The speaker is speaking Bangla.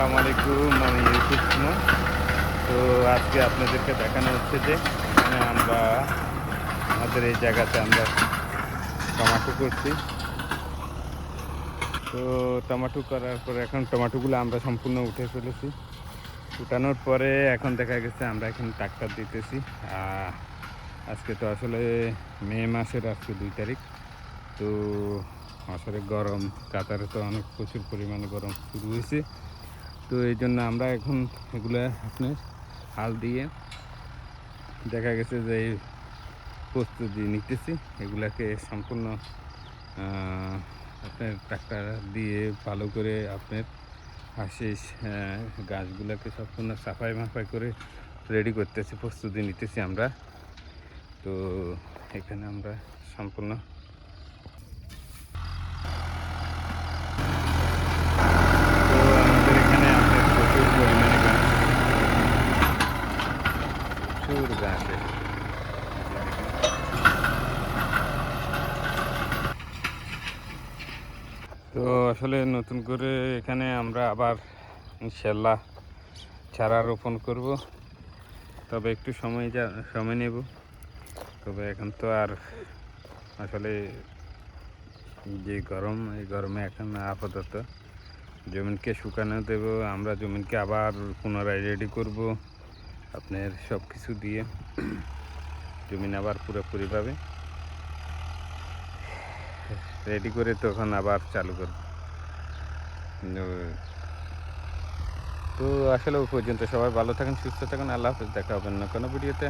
আসসালামু আলাইকুম, আমি ইউসুফ সুমন। তো আজকে আপনাদেরকে দেখানো হচ্ছে যে এখানে আমরা আমাদের এই জায়গাতে আমরা টমাটো করছি। তো টমাটো করার পরে এখন টমাটোগুলো আমরা সম্পূর্ণ উঠে ফেলেছি। উঠানোর পরে এখন দেখা গেছে আমরা এখন ট্রাক্টর দিতেছি। আজকে তো আসলে মে মাসের আজকে 2 তারিখ। তো আসলে গরম কাতারে তো অনেক প্রচুর পরিমাণে গরম শুরু হয়েছে। তো এই জন্য আমরা এখন এগুলো আপনার হাল দিয়ে দেখা গেছে যে এই প্রস্তুতি নিতেছি। এগুলাকে সম্পূর্ণ আপনার ট্রাক্টর দিয়ে ভালো করে আপনার হাসিস গাছগুলোকে সম্পূর্ণ সাফাই মাফাই করে রেডি করতেছি, প্রস্তুতি নিতেছি আমরা। তো এখানে আমরা সম্পূর্ণ আমাদের এখানে আপনার প্রচুর পরিমাণে গাছ, প্রচুর গাছ। তো আসলে নতুন করে এখানে আমরা আবার ইনশাল্লাহ চারা রোপণ করব, তবে একটু সময় নেব। তবে এখন তো আর আসলে যে গরম, এই গরমে এখন আপাতত জমিনকে শুকানো দেব। আমরা জমিনকে আবার পুনরায় রেডি করব আপনার সব কিছু দিয়ে। জমিন আবার পুরোপুরিভাবে রেডি করে তখন আবার চালু করব। তো আসলে ওই পর্যন্ত সবাই ভালো থাকেন, সুস্থ থাকেন। আল্লাহ হাফেজ, দেখা হবে অন্য কোনো ভিডিওতে।